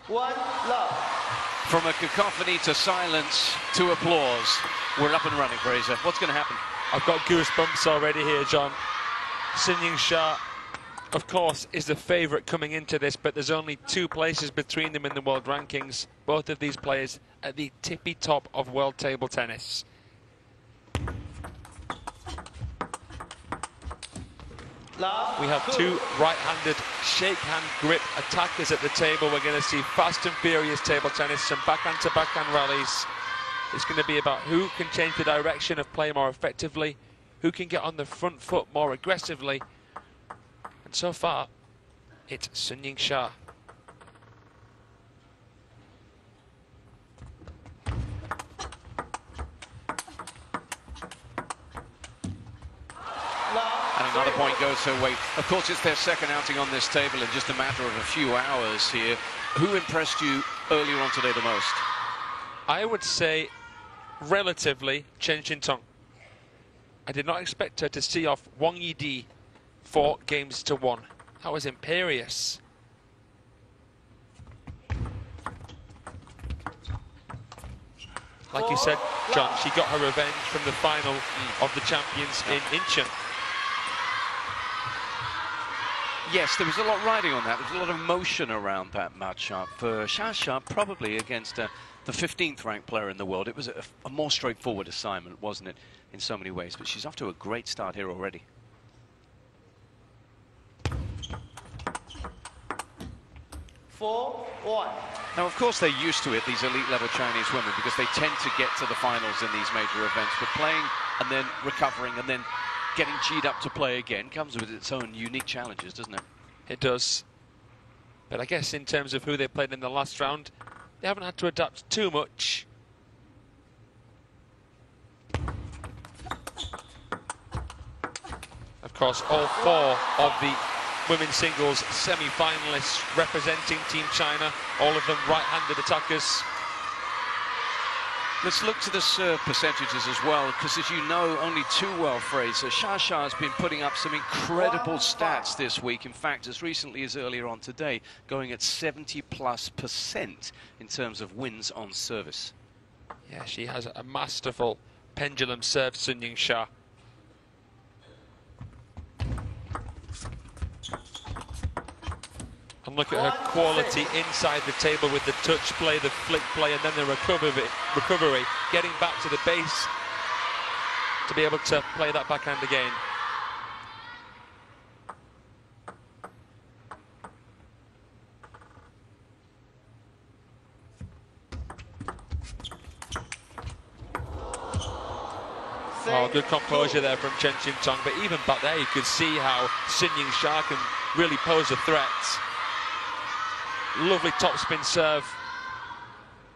1 love. From a cacophony to silence to applause, we're up and running, Fraser. What's going to happen? I've got goosebumps already here, John. Yingsha, of course, is the favourite coming into this, but there's only 2 places between them in the world rankings. Both of these players at the tippy top of world table tennis. We have 2 right-handed shake-hand grip attackers at the table. We're going to see fast and furious table tennis, some backhand-to-backhand rallies. It's going to be about who can change the direction of play more effectively, who can get on the front foot more aggressively. And so far, it's Yingsha. And another point goes her way. Of course, it's their second outing on this table in just a matter of a few hours here. Who impressed you earlier on today the most? I would say, relatively, Chen. I did not expect her to see off Wang Yidi 4 games to 1. That was imperious. Like you said, John, she got her revenge from the final of the champions in Chen. Yes, there was a lot riding on that. There was a lot of emotion around that matchup. For Xingtong, probably against the 15th ranked player in the world, it was a more straightforward assignment, wasn't it, in so many ways? But she's off to a great start here already. 4-1. Now, of course, they're used to it, these elite-level Chinese women, because they tend to get to the finals in these major events. But playing and then recovering and then getting G'd up to play again comes with its own unique challenges, doesn't it? It does. But I guess in terms of who they played in the last round, they haven't had to adapt too much. Of course, all 4 of the women's singles semi-finalists representing Team China, all of them right-handed attackers. Let's look to the serve percentages as well, because as you know only too well, Fraser, Xingtong has been putting up some incredible stats this week. In fact, as recently as earlier on today, going at 70+% in terms of wins on service. Yeah, she has a masterful pendulum serve, Yingsha. And look at her quality inside the table with the touch play, the flick play, and then the recovery, getting back to the base to be able to play that backhand again. Oh, good composure there from Chen, but even back there you could see how Yingsha can really pose a threat. Lovely topspin serve.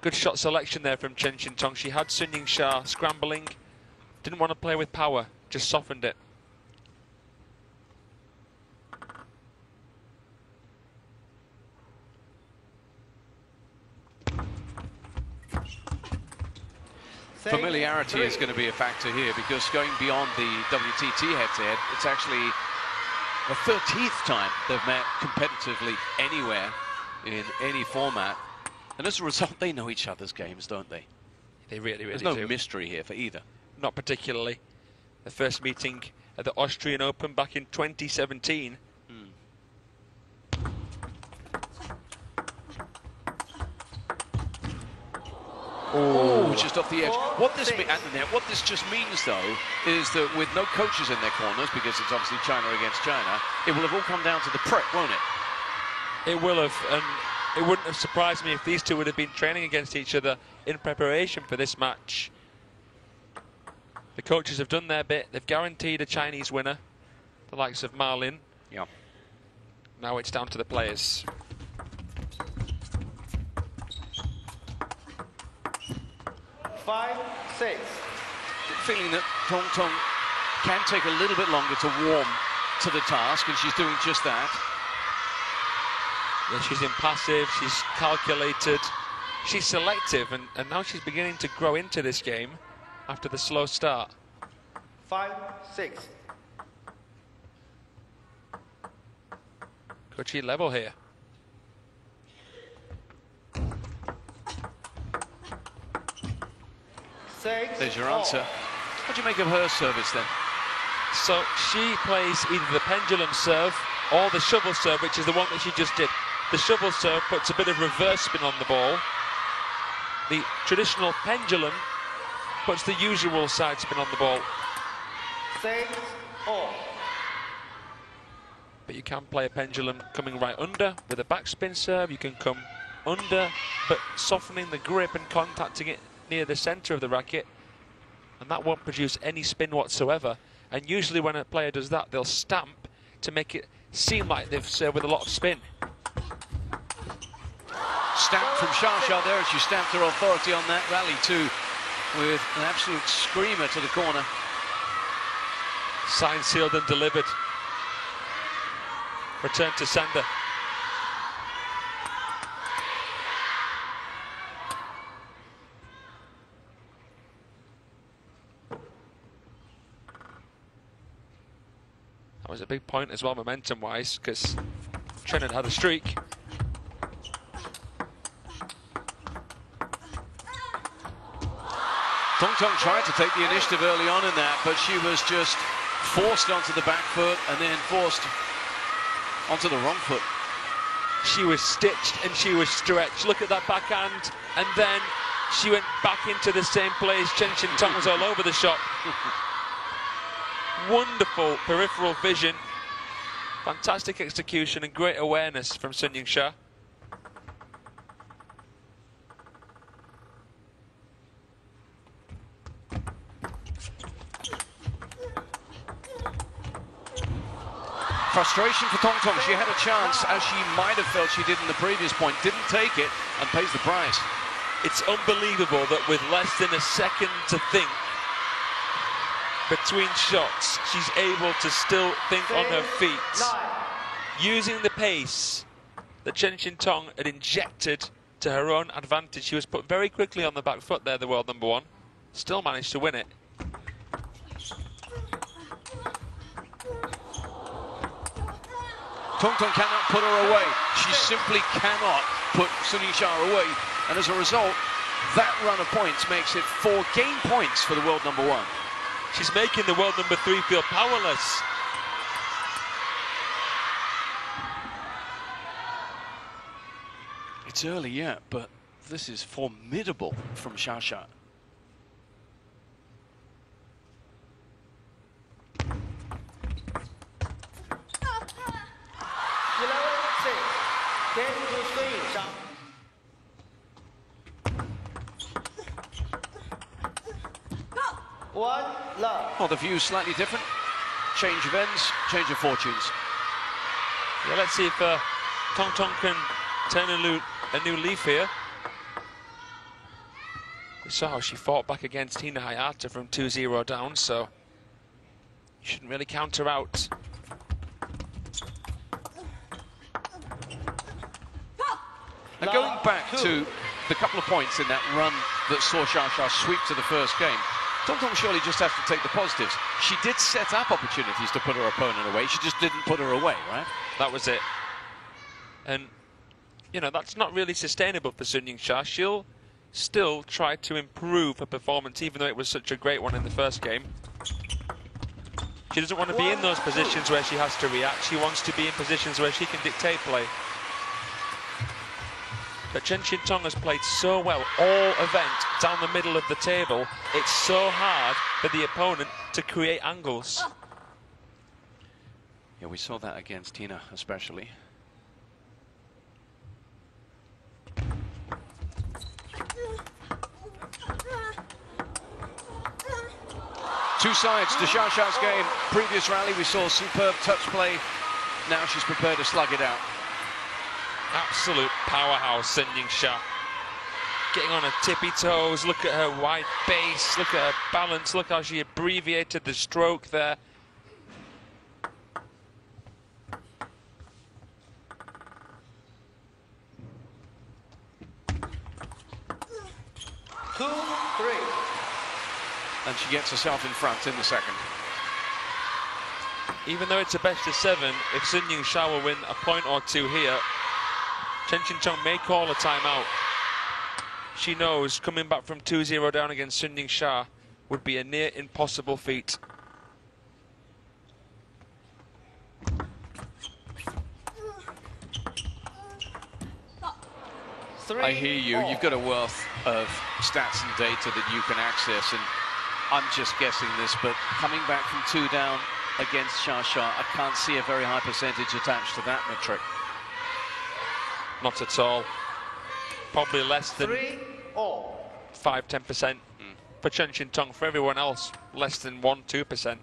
Good shot selection there from Chen. She had Yingsha scrambling. Didn't want to play with power, just softened it. Familiarity is going to be a factor here, because going beyond the WTT head-to-head, it's actually the 13th time they've met competitively anywhere in any format. And as a result, they know each other's games, don't they? They really, really do. There's no mystery here for either. Not particularly. The first meeting at the Austrian Open back in 2017. Oh, just off the edge. What this just means, though, is that with no coaches in their corners, because it's obviously China against China, it will have all come down to the prep, won't it? It will have, and it wouldn't have surprised me if these two would have been training against each other in preparation for this match. The coaches have done their bit. They've guaranteed a Chinese winner, the likes of Ma Lin. Yeah. Now it's down to the players. Five, six. Feeling that Xingtong can take a little bit longer to warm to the task, and she's doing just that. Yeah, she's impassive, she's calculated, she's selective, and now she's beginning to grow into this game after the slow start. 5-6. Could she level here? 6. There's your all. answer. What do you make of her service then? So she plays either the pendulum serve or the shovel serve, which is the one that she just did. The shovel serve puts a bit of reverse spin on the ball. The traditional pendulum puts the usual side spin on the ball. 6. all. But you can play a pendulum coming right under with a backspin serve. You can come under, but softening the grip and contacting it near the centre of the racket, and that won't produce any spin whatsoever. And usually when a player does that, they'll stamp to make it seem like they've served with a lot of spin. Stamp from Xia there, and she stamped her authority on that rally too, with an absolute screamer to the corner. Signed, sealed and delivered. Return to sender. That was a big point as well, momentum-wise, because Chen had a streak. Xingtong tried to take the initiative early on in that, but she was just forced onto the back foot and then forced onto the wrong foot. She was stitched and she was stretched. Look at that backhand, and then she went back into the same place. Xingtong was all over the shot. Wonderful peripheral vision, fantastic execution and great awareness from Yingsha. Frustration for Xingtong. She had a chance, as she might have felt she did in the previous point, didn't take it and pays the price. It's unbelievable that with less than a second to think between shots, she's able to still think on her feet, using the pace that Xingtong had injected to her own advantage. She was put very quickly on the back foot there, the world number one. Still managed to win it. Xingtong cannot put her away. She simply cannot put Yingsha away. And as a result, that run of points makes it 4 game points for the world number one. She's making the world number 3 feel powerless. It's early yet, but this is formidable from Xia. One love. Well, the view's slightly different. Change of ends, change of fortunes. Yeah, let's see if Xingtong can turn a new leaf here. We saw how she fought back against Hina Hayata from 2-0 down, so you shouldn't really count her out. And going back to the couple of points in that run that saw Xia sweep to the first game, Xingtong surely just has to take the positives. She did set up opportunities to put her opponent away. She just didn't put her away, right? That was it. And, you know, that's not really sustainable for Yingsha. She'll still try to improve her performance, even though it was such a great one in the first game. She doesn't want to be in those positions where she has to react. She wants to be in positions where she can dictate play. But Xingtong has played so well all event down the middle of the table. It's so hard for the opponent to create angles. Yeah, we saw that against Tina especially. Two sides to Xia's game. Previous rally we saw superb touch play. Now she's prepared to slug it out. Absolute powerhouse, Yingsha. Getting on her tippy toes, look at her wide base, look at her balance, look how she abbreviated the stroke there. Two, three. And she gets herself in front in the second. Even though it's a best of 7, if Yingsha will win a point or two here, Xingtong may call a timeout. she knows coming back from 2-0 down against Yingsha would be a near impossible feat. I hear you. You've got a wealth of stats and data that you can access, and I'm just guessing this, but coming back from 2 down against Xia, I can't see a very high percentage attached to that metric. Not at all. Probably less than 5–10% for Chen Xingtong. For everyone else, less than 1–2%.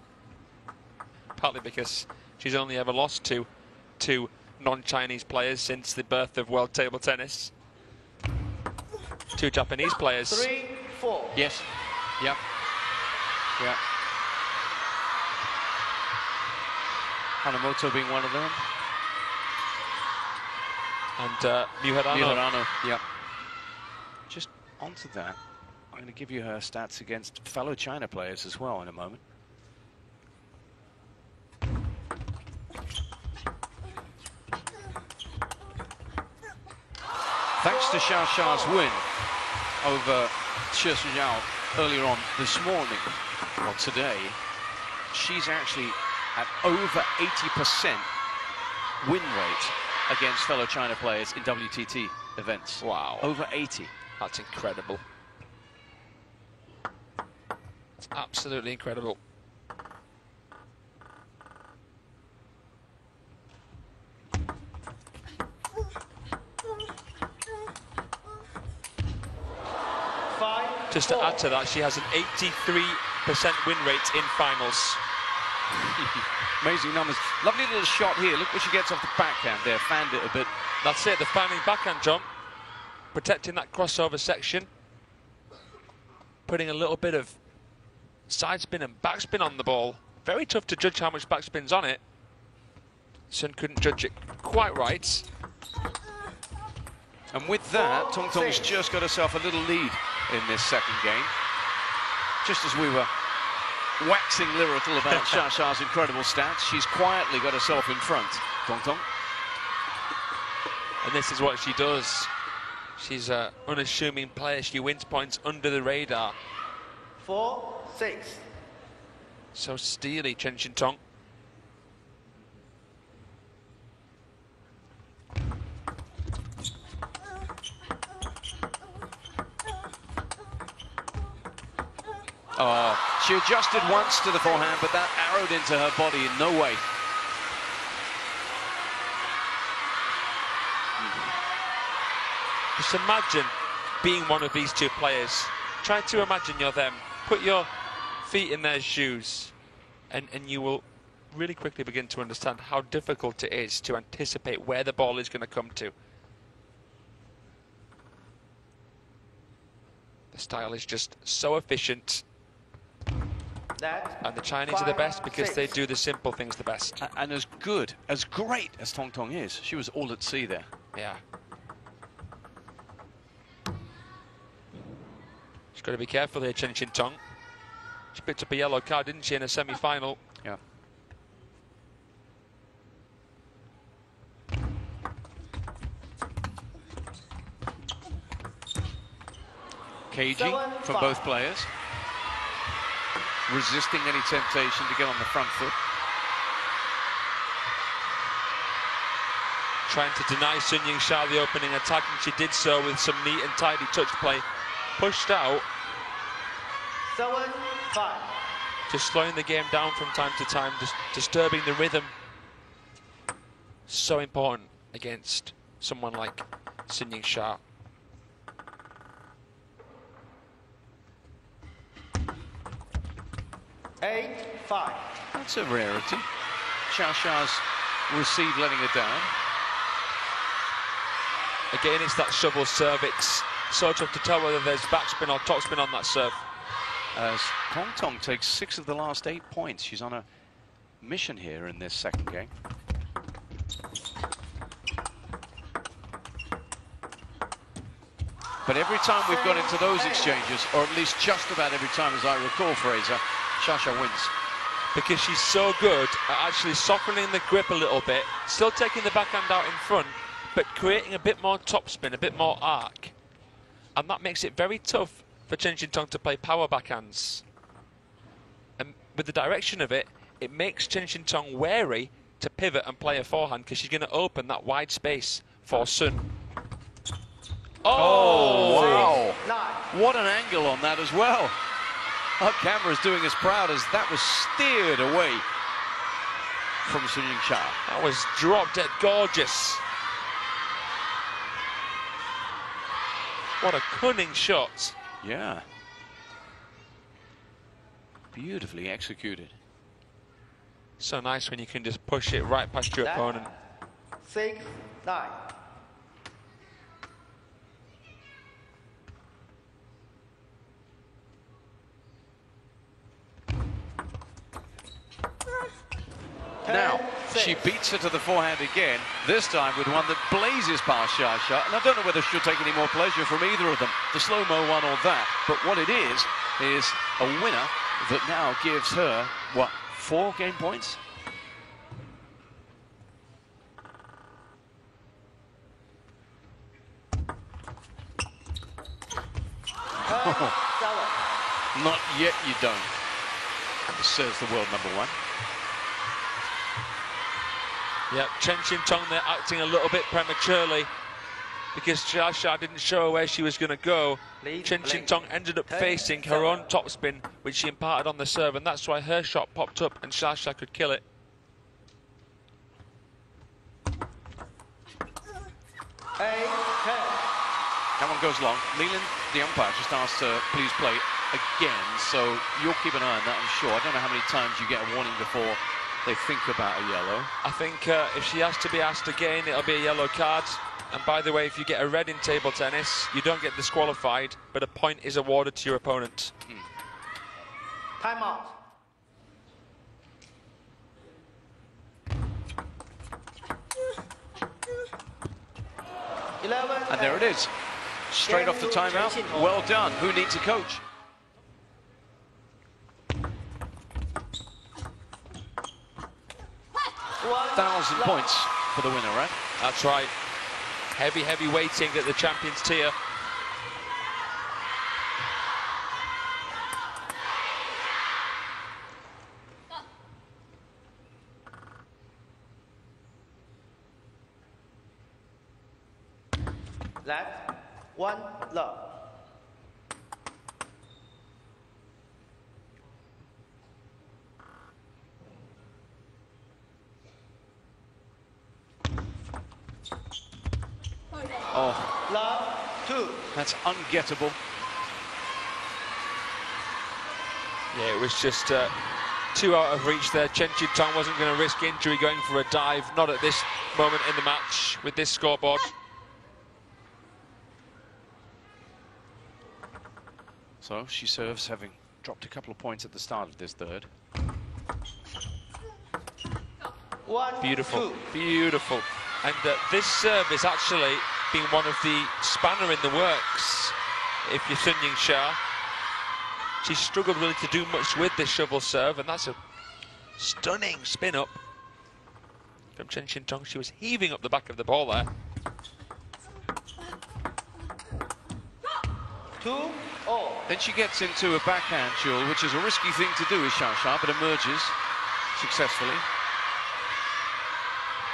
Partly because she's only ever lost to 2 non-Chinese players since the birth of world table tennis. 2 Japanese players. 3-4. Yes. Yep. Yeah. Hanamoto being one of them. And Miharano. Yep. Just onto that, I'm going to give you her stats against fellow China players as well in a moment. Thanks to Xiao's win over Xie Zhao earlier on this morning, or today, she's actually at over 80% win rate against fellow China players in WTT events. Wow. Over 80. That's incredible. It's absolutely incredible. Just to add to that, she has an 83% win rate in finals. Amazing numbers. Lovely little shot here. Look what she gets off the backhand there. Fanned it a bit. That's it, the fanning backhand jump. Protecting that crossover section. Putting a little bit of side spin and backspin on the ball. Very tough to judge how much backspin's on it. Chen couldn't judge it quite right. And with that, Tong Tong's just got herself a little lead in this second game. Just as we were waxing lyrical about Xia's incredible stats, she's quietly got herself in front, Tong Tong. And this is what she does. She's an unassuming player. She wins points under the radar. 4-6. So steely, Chen Xingtong. Oh, she adjusted once to the forehand, but that arrowed into her body in no way. Just imagine being one of these 2 players. Try to imagine you're them. Put your feet in their shoes, and you will really quickly begin to understand how difficult it is to anticipate where the ball is going to come to. The style is just so efficient. And the Chinese are the best because they do the simple things the best. And as good, as great as Tong Tong is, she was all at sea there. Yeah. She's got to be careful here, Chen Xingtong. She picked up a yellow card, didn't she, in a semi-final? Yeah. Cagey from both players. Resisting any temptation to get on the front foot. Trying to deny Sun Yingsha the opening attack, and she did so with some neat and tidy touch play. Pushed out. 7-5. Just slowing the game down from time to time, just disturbing the rhythm. So important against someone like Sun Yingsha. Eight, 5. That's a rarity. Xia's received letting her down. Again, it's that shovel serve. It's so tough to tell whether there's backspin or topspin on that serve. As Tong Tong takes 6 of the last 8 points. She's on a mission here in this second game. But every time we've got into those exchanges, or at least just about every time as I recall, Fraser, Xia wins. Because she's so good at actually softening the grip a little bit, still taking the backhand out in front, but creating a bit more topspin, a bit more arc, and that makes it very tough for Chen Xingtong to play power backhands. And with the direction of it, it makes Chen Xingtong wary to pivot and play a forehand because she's going to open that wide space for Sun. Oh, wow. 9. What an angle on that as well. Our camera's doing us proud as that was steered away from Yingsha. That was drop dead gorgeous. What a cunning shot. Yeah. Beautifully executed. So nice when you can just push it right past your opponent. 6, 9. Now, she beats her to the forehand again, this time with one that blazes past Xia. And I don't know whether she'll take any more pleasure from either of them, the slow-mo one or that. But what it is a winner that now gives her, what, 4 game points? Not yet, you don't, says the world number 1. Yep, Chen Xingtong there acting a little bit prematurely because Xia didn't show her where she was going to go. Chen Xingtong ended up facing her own topspin, which she imparted on the serve, and that's why her shot popped up and Xia could kill it. 8, 10. That one goes long. Leland, the umpire, just asked to please play again, so you'll keep an eye on that, I'm sure. I don't know how many times you get a warning before they think about a yellow. I think if she has to be asked again, it'll be a yellow card. And by the way, if you get a red in table tennis, you don't get disqualified, but a point is awarded to your opponent. Time out. And there it is. Straight off the timeout. Well done. Who needs a coach? Thousand points for the winner, right? That's right. Heavy, heavy weighting at the champions tier. Left, 1 love. Oh, Love, 2. that's ungettable. Yeah, it was just too out of reach there. Chen Xingtong wasn't going to risk injury going for a dive, not at this moment in the match with this scoreboard. So she serves, having dropped a couple of points at the start of this third. 1, Beautiful, 2. beautiful. And this serve is actually being one of the spanner in the works, if you're Sun Yingsha. She struggled really to do much with this shovel serve, and that's a stunning spin up from Chen Xingtong. She was heaving up the back of the ball there. 2, all. Then she gets into a backhand duel, which is a risky thing to do with Xia, but emerges successfully.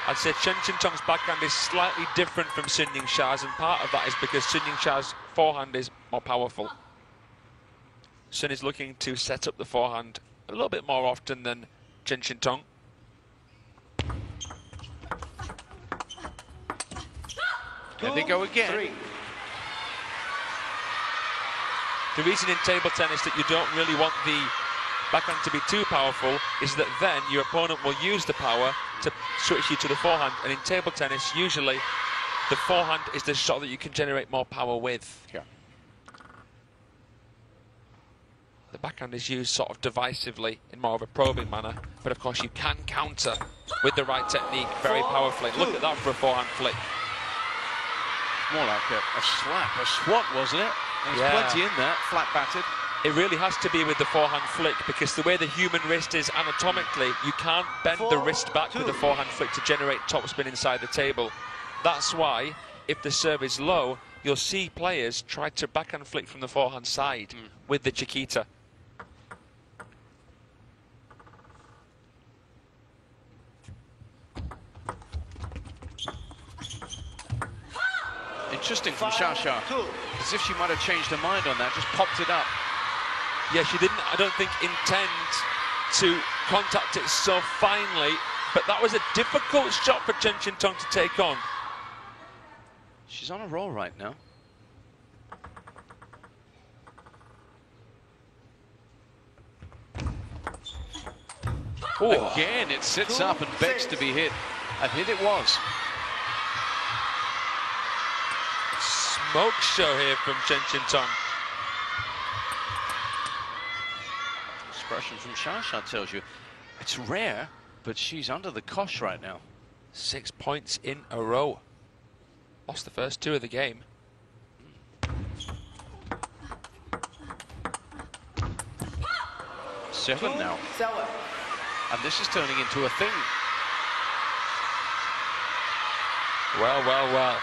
I'd say Chen Xingtong's backhand is slightly different from Sun Yingsha's, and part of that is because Sun Yingsha's forehand is more powerful. Sun is looking to set up the forehand a little bit more often than Chen Xingtong. There they go again. 3. The reason in table tennis that you don't really want the backhand to be too powerful is that then your opponent will use the power to switch you to the forehand, and in table tennis usually the forehand is the shot that you can generate more power with. Yeah. The backhand is used sort of divisively in more of a probing manner, but of course you can counter with the right technique very powerfully. Look at that for a forehand flick. More like a slap, a swat, wasn't it? There's plenty in there, flat batted. It really has to be with the forehand flick, because the way the human wrist is anatomically, you can't bend the wrist back with the forehand flick to generate topspin inside the table. That's why, if the serve is low, you'll see players try to backhand flick from the forehand side with the Chiquita. Interesting from Xia, as if she might have changed her mind on that, just popped it up. Yeah, she didn't, I don't think, intend to contact it so finely, but that was a difficult shot for Chen Xingtong to take on. She's on a roll right now. Oh. Again, it sits up and begs to be hit. And hit it was. Smoke show here from Chen Xingtong. Expression from Xia tells you it's rare, but she's under the cosh right now. 6 points in a row. Lost the first 2 of the game. Seven now. And this is turning into a thing. Well, well, well.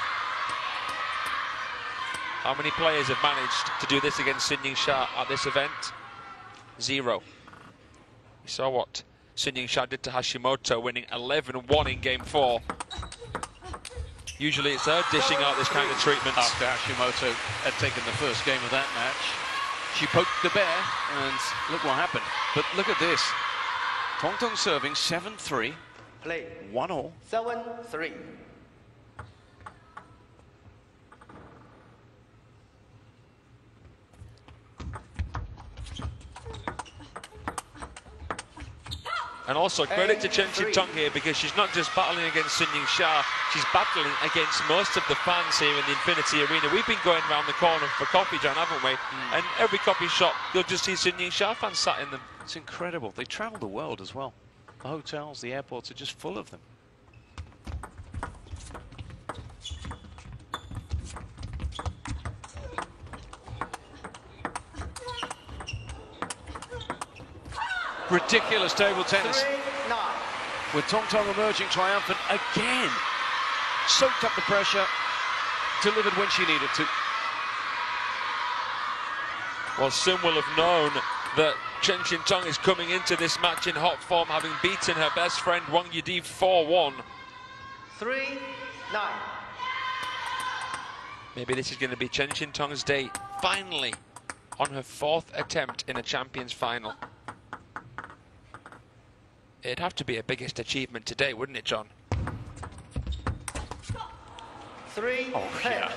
How many players have managed to do this against Yingsha at this event? 0. We saw what Yingsha did to Hashimoto, winning 11-1 in game 4. Usually it's her dishing out this kind of treatment. After Hashimoto had taken the first game of that match, she poked the bear, and look what happened. But look at this. Tongtong serving 7-3. Play. 1-all. 7-3. And also credit to Chen Xingtong here, because she's not just battling against Yingsha, she's battling against most of the fans here in the Infinity Arena. We've been going around the corner for coffee, John, haven't we? And every coffee shop, you'll just see Yingsha fans sat in them. It's incredible. They travel the world as well. The hotels, the airports are just full of them. Ridiculous table tennis. 3-9. With Tongtong emerging triumphant again. Soaked up the pressure, delivered when she needed to. Well, Sun will have known that Chen Xingtong is coming into this match in hot form, having beaten her best friend Wang Yidi 4-1. 3-9. Maybe this is going to be Chen Xingtong's day, finally, on her 4th attempt in a Champions Final. It'd have to be her biggest achievement today, wouldn't it, John? 3-10. Oh, yeah.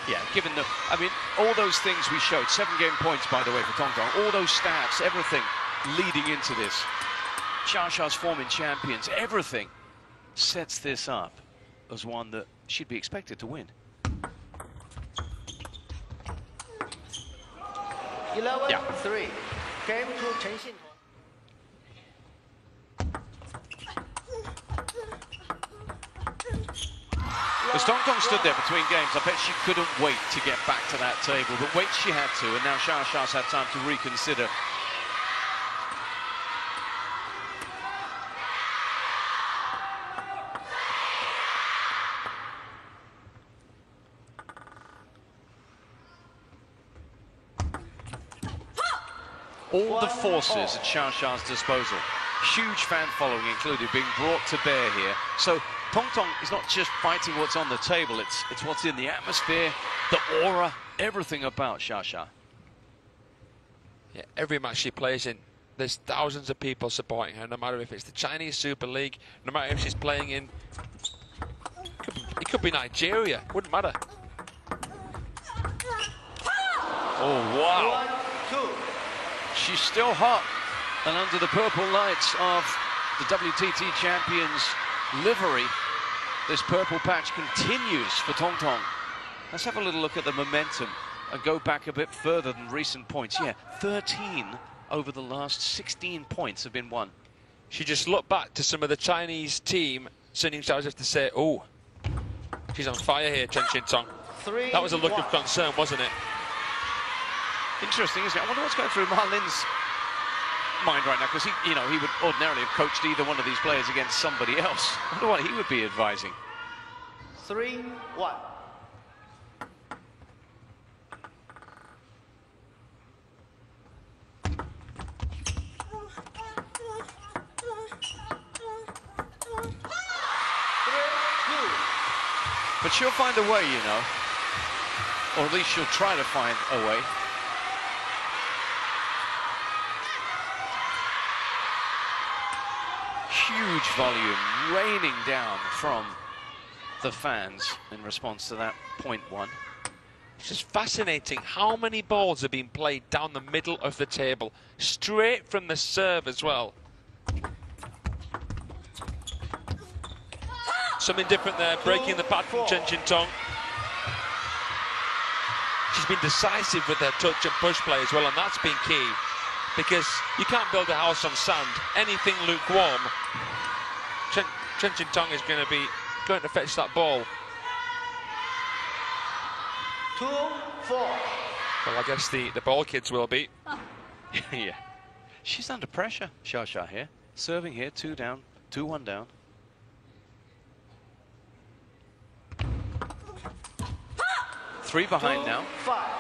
Yeah, given the, I mean, all those things we showed, 7 game points, by the way, for Tongtong, all those stats, everything leading into this. Xia's form in Champions, everything sets this up as one that she'd be expected to win. 11-3. Game to Chen Xingtong. As Tongtong stood there between games, I bet she couldn't wait to get back to that table. But wait, she had to, and now Xia's had time to reconsider. All the forces at Xia's disposal. Huge fan following included, being brought to bear here. So Tongtong is not just fighting what's on the table, it's what's in the atmosphere, the aura, everything about Xia. Yeah, every match she plays in, there's thousands of people supporting her, no matter if it's the Chinese Super League, no matter if she's playing in, it could be Nigeria, wouldn't matter. Oh, wow. 1-2. She's still hot and under the purple lights of the WTT Champions livery. This purple patch continues for Tongtong. Let's have a little look at the momentum and go back a bit further than recent points. Yeah, 13 over the last 16 points have been won. She just looked back to some of the Chinese team, sending shouts as to say, oh, she's on fire here, Chen Xingtong. That was a look of concern, wasn't it? Interesting, isn't it? I wonder what's going through Marlin's mind right now, because he would ordinarily have coached either one of these players against somebody else. I wonder what he would be advising. 3-1. But she'll find a way, you know. Or at least she'll try to find a way. Huge volume raining down from the fans in response to that point one. It's just fascinating how many balls are being played down the middle of the table, straight from the serve as well. Something different there, breaking the pad from Chen Xingtong. She's been decisive with her touch and push play as well, and that's been key, because you can't build a house on sand. Anything lukewarm, Chen Xingtong is going to fetch that ball. 2-4. Well, I guess the ball kids will be. Yeah. She's under pressure, Xia here. Serving here, 2 down, 2-1 down. Three behind now. 5.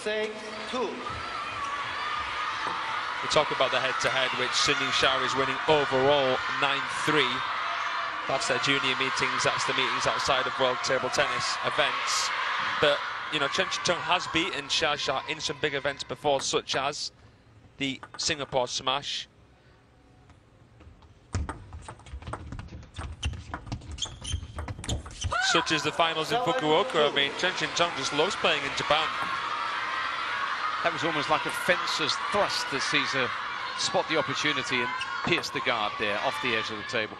Six, 2. We talk about the head-to-head, which Yingsha is winning overall 9-3. That's their junior meetings, that's the meetings outside of World Table Tennis events. But, you know, Chen Xingtong has beaten Xia in some big events before, such as the Singapore Smash. Such as the finals in Fukuoka. I mean, Chen Xingtong just loves playing in Japan. That was almost like a fencer's thrust that sees her spot the opportunity and pierce the guard there off the edge of the table.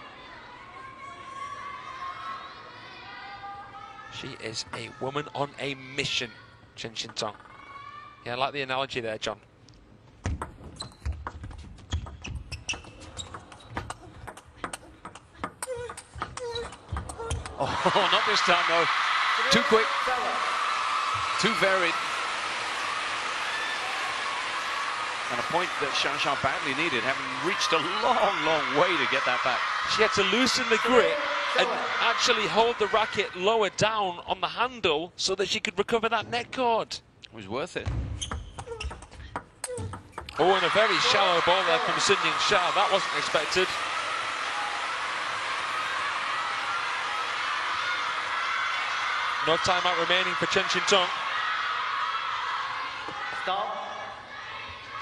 She is a woman on a mission, Chen Xingtong. Yeah, I like the analogy there, John. Oh, not this time, no. Too quick. Too varied. And a point that Xia badly needed, having reached a long, long way to get that back. She had to loosen the grip and actually hold the racket lower down on the handle so that she could recover that net cord. It was worth it. Oh, and a very shallow ball there from Yingsha. That wasn't expected. No timeout remaining for Chen Xingtong. Stop.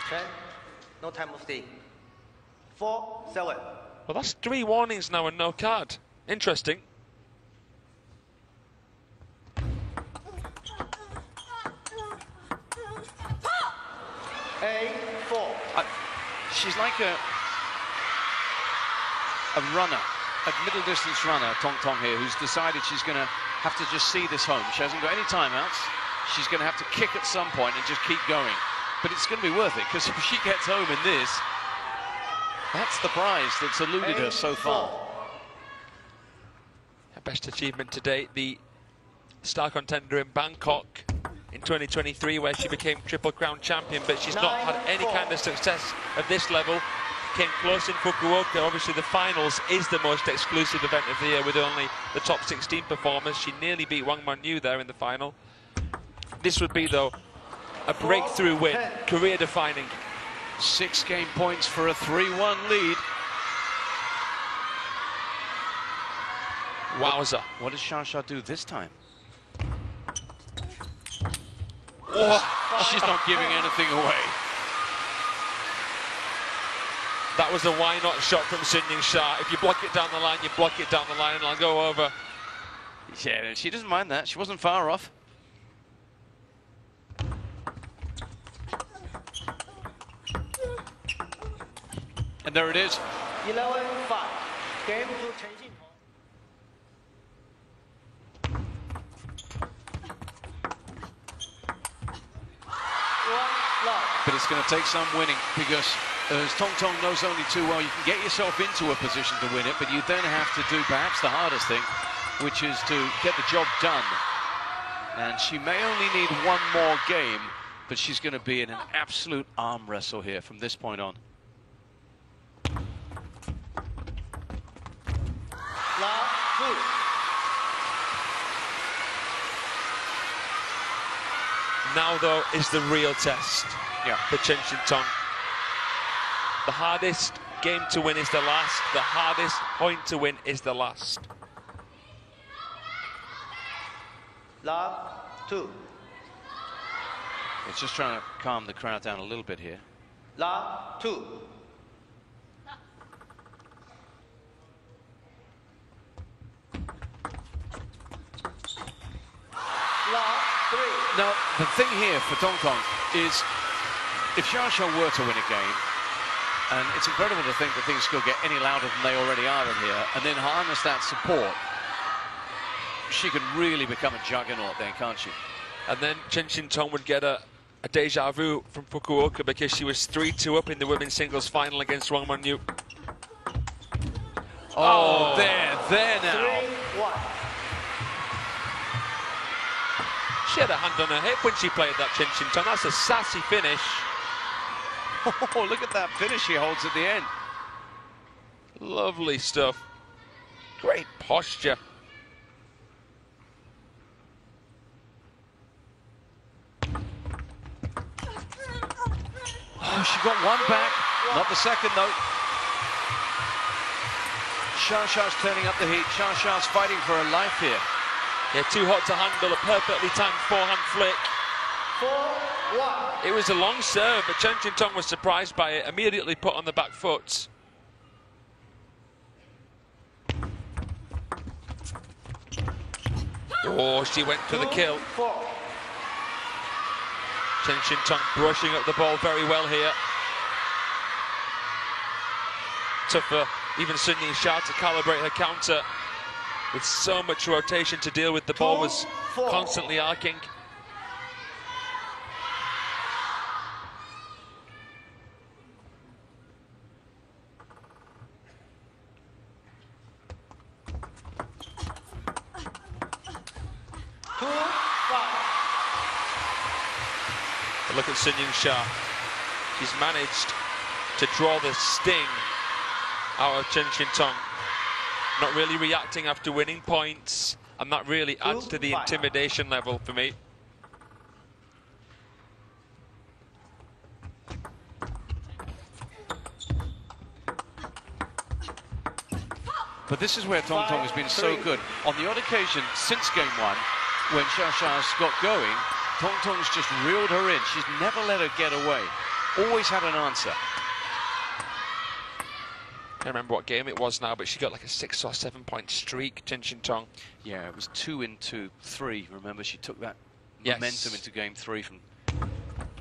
Chen, no time of stay. 4-7. Well, that's 3 warnings now and no card. Interesting. She's like a runner, a middle distance runner, Tong here, who's decided she's going to have to just see this home. She hasn't got any timeouts. She's going to have to kick at some point and just keep going. But it's going to be worth it, because if she gets home in this, that's the prize that's eluded her so far. Her best achievement to date, the star contender in Bangkok in 2023, where she became Triple Crown champion, but she's not had any kind of success at this level. Came close in Fukuoka. Obviously the finals is the most exclusive event of the year, with only the top 16 performers. She nearly beat Wang Manyu there in the final. This would be, though, a breakthrough win, career-defining. 6 game points for a 3-1 lead. Wowza. What does Xia do this time? Oh, she's not giving anything away. That was a why-not shot from Yingsha. If you block it down the line, you block it down the line and I'll go over. Yeah, she doesn't mind that. She wasn't far off. And there it is. 11-5. Game to Chen Xingtong. But it's going to take some winning, because as Tong knows only too well, you can get yourself into a position to win it, but you then have to do perhaps the hardest thing, which is to get the job done. And she may only need 1 more game but she's going to be in an absolute arm wrestle here from this point on. Now, though, is the real test for Chen Xingtong. The hardest game to win is the last. The hardest point to win is the last. Love 2. It's just trying to calm the crowd down a little bit here. Love 2. Love 3. Now, the thing here for Xingtong is if Xia were to win a game, and it's incredible to think that things could get any louder than they already are in here, and then harness that support, she could really become a juggernaut then, can't she? And then Chen Xingtong would get a deja vu from Fukuoka because she was 3-2 up in the women's singles final against Wang Monyu. Oh, there now. 3-1. She had a hand on her hip when she played that, Chen Xingtong. That's a sassy finish. Oh, look at that finish she holds at the end. Lovely stuff. Great posture. Oh, she got one back. Not the second, though. Xia's turning up the heat. Xia's fighting for her life here. Yeah, too hot to handle. A perfectly timed forehand flick. 4-1. It was a long serve, but Chen Xingtong was surprised by it. Immediately put on the back foot. Oh, she went for the kill. 4. Chen Xingtong brushing up the ball very well here. Tough for even Sun Yingsha to calibrate her counter. With so much rotation to deal with, the ball was constantly arcing. But look at Sun Yingsha. She's managed to draw the sting out of Chen Xingtong. Not really reacting after winning points, and that really adds to the intimidation level for me. But this is where Xingtong has been so good. On the odd occasion since game one, when Xia's got going, Xingtong's just reeled her in. She's never let her get away. Always had an answer. I can't remember what game it was now, but she got like a 6 or 7 point streak, Chen Xingtong. Yeah, it was 2 into 3. Remember, she took that momentum into game 3 from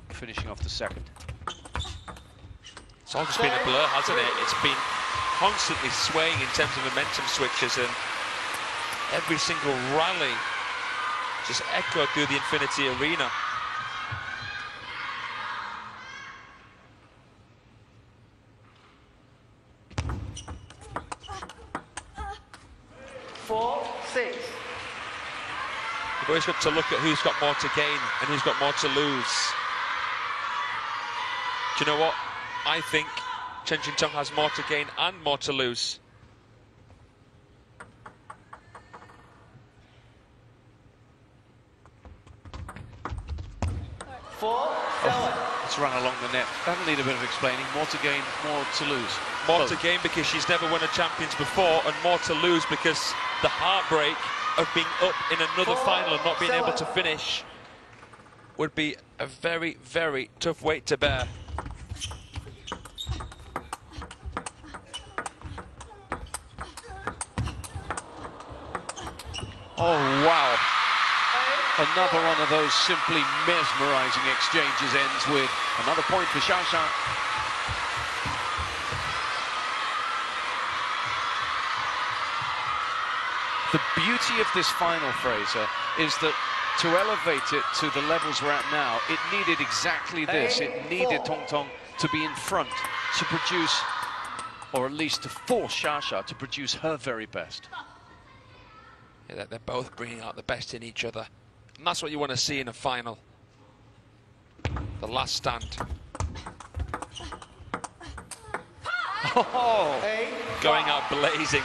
finishing off the second. It's all just been a blur, hasn't it? It's been constantly swaying in terms of momentum switches, and every single rally just echoed through the Infinity Arena. You've always got to look at who's got more to gain and who's got more to lose. Do you know what? I think Chen Xingtong has more to gain and more to lose. It's run along the net. That'll need a bit of explaining. More to gain, more to lose. More to gain because she's never won a Champions before, and more to lose because the heartbreak of being up in another final and not being able to finish would be a very, very tough weight to bear. Oh, wow. Another one of those simply mesmerizing exchanges ends with another point for Xia. The beauty of this final, Fraser, is that to elevate it to the levels we're at now, it needed exactly this. It needed Xingtong to be in front to produce, or at least to force Xia to produce her very best. Yeah, they're both bringing out the best in each other. And that's what you want to see in a final. The last stand. Oh, going out blazing.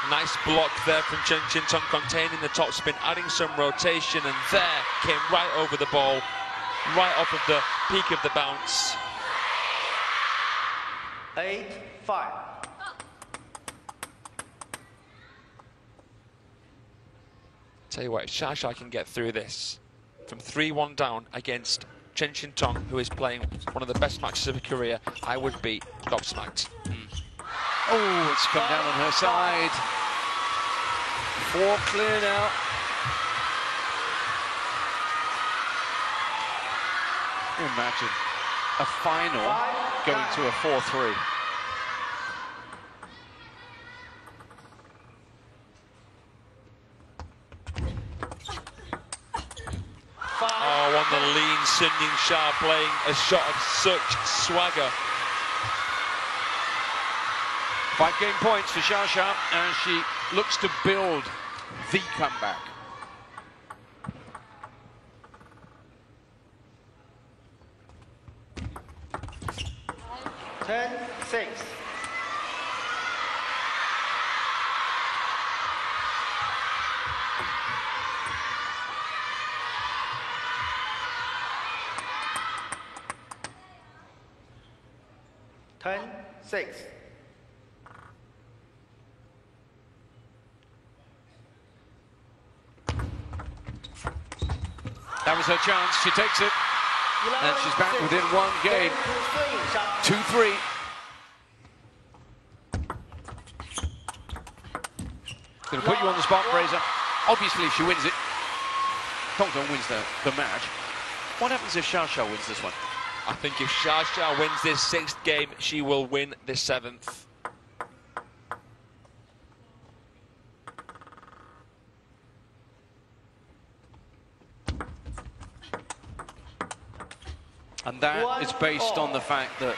Nice block there from Chen Xingtong, containing the topspin, adding some rotation, and there came right over the ball, right off of the peak of the bounce. 8-5. Tell you what, if Xia can get through this from 3-1 down against Chen Xingtong, who is playing one of the best matches of her career, I would be gobsmacked. Oh, it's come down on her side. 4 clear now. Imagine a final going to a 4-3. Oh, on the lean, Yingsha playing a shot of such swagger. 5 game points for Xia as she looks to build the comeback. Ten-6. That was her chance. She takes it. And she's back within 1 game. 2-3. Going to put you on the spot, Fraser. Obviously, if she wins it, Xingtong wins the match. What happens if Xia wins this one? I think if Xia wins this 6th game, she will win the 7th. And that is based on the fact that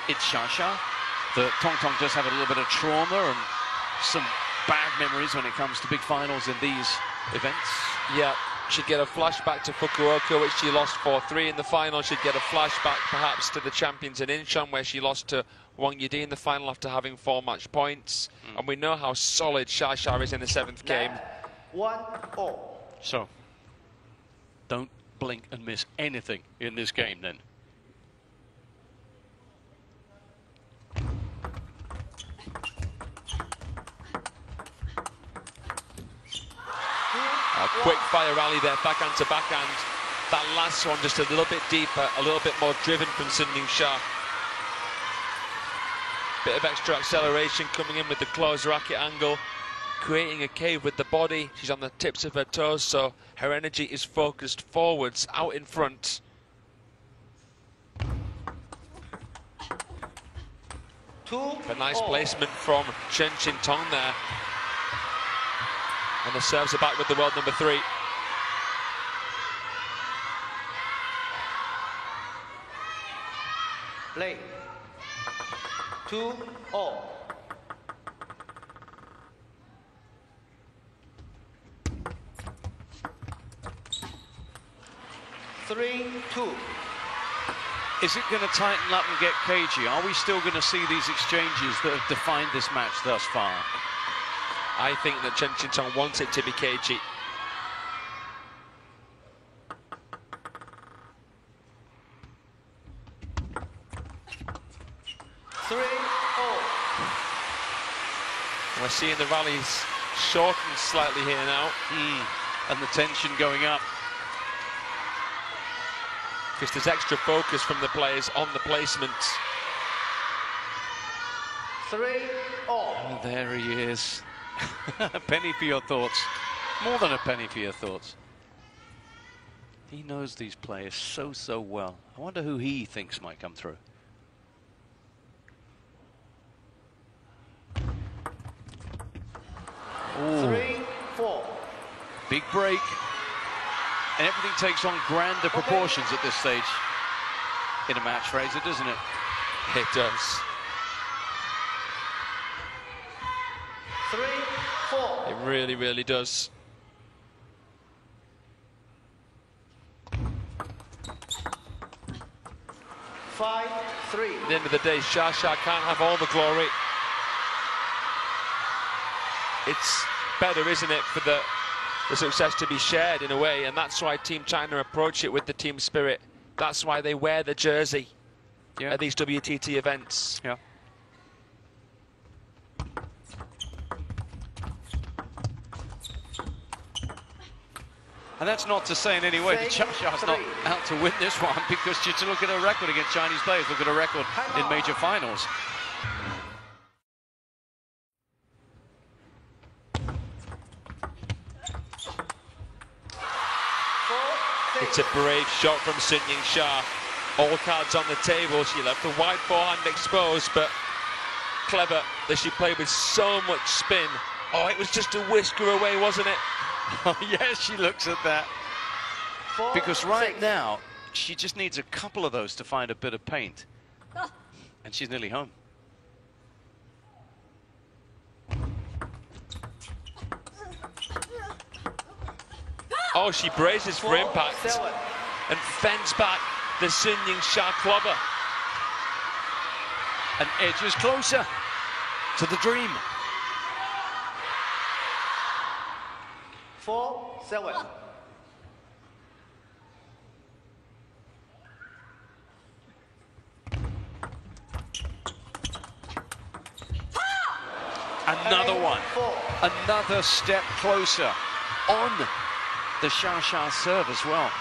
it's Xia, that Xingtong just had a little bit of trauma and some bad memories when it comes to big finals in these events. Yeah, she'd get a flashback to Fukuoka, which she lost 4-3 in the final. She'd get a flashback perhaps to the champions in Incheon, where she lost to Wang Yidi in the final after having 4 match points. And we know how solid Xia is in the 7th game. 1-0. So, don't blink and miss anything in this game then. A quick fire rally there, backhand to backhand. That last one just a little bit deeper, a little bit more driven from Yingsha. Bit of extra acceleration coming in with the closed racket angle, creating a cave with the body. She's on the tips of her toes, so her energy is focused forwards, out in front. A nice placement from Chen Xingtong there. And the serves are back with the world number 3. Play. 2-0. Is it going to tighten up and get cagey? Are we still going to see these exchanges that have defined this match thus far? I think that Chen Xingtong wants it to be cagey. We're seeing the rallies shorten slightly here now. And the tension going up. Because there's extra focus from the players on the placement. 3-0. Oh, there he is. A penny for your thoughts. More than a penny for your thoughts. He knows these players so well. I wonder who he thinks might come through. Ooh. 3-4. Big break. And everything takes on grander proportions at this stage in a match, Fraser, doesn't it? It does. 3-4. It really, really does. 5-3. At the end of the day, Xia can't have all the glory. It's better, isn't it, for the success to be shared in a way, and that's why Team China approach it with the team spirit. That's why they wear the jersey at these WTT events. Yeah. And that's not to say in any way that Xiao's not out to win this one, because just look at her record against Chinese players, look at her record in major finals. It's a brave shot from Yingsha. All cards on the table. She left the wide forehand exposed, but clever that she played with so much spin. Oh, it was just a whisker away, wasn't it? Oh, yes, she looks at that. Because right now, she just needs a couple of those to find a bit of paint. And she's nearly home. Oh, she braces for impact and fends back the Yingsha clobber. And edges closer to the dream. 4-7. Another one. Another step closer on the Xia serve as well.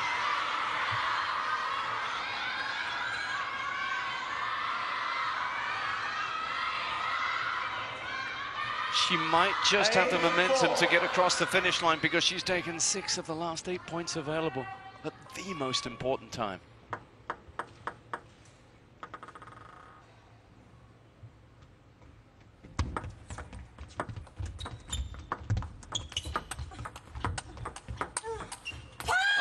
She might just have the momentum to get across the finish line, because she's taken 6 of the last 8 points available at the most important time.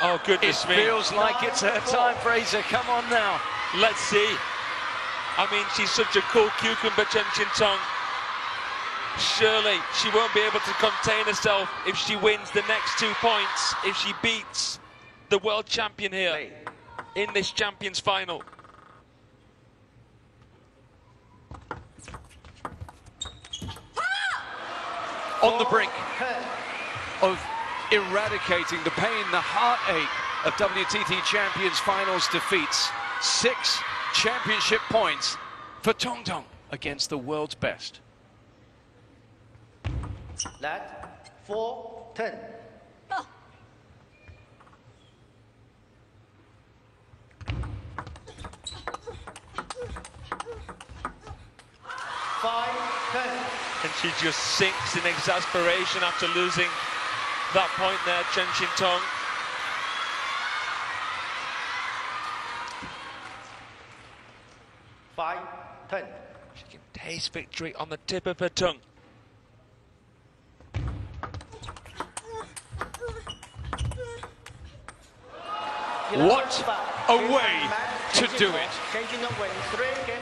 Oh, goodness me. It feels like it's her time, Fraser. Come on now. Let's see. I mean, she's such a cool cucumber, Xingtong. Surely she won't be able to contain herself if she wins the next 2 points, if she beats the world champion here in this champions final. On the brink of eradicating the pain, the heartache of WTT Champions Finals defeats. 6 championship points for Xingtong against the world's best. Let 4-10. And she just sinks in exasperation after losing that point there, Xingtong. She can taste victory on the tip of her tongue. What a way to do it. Changing up win 3 again.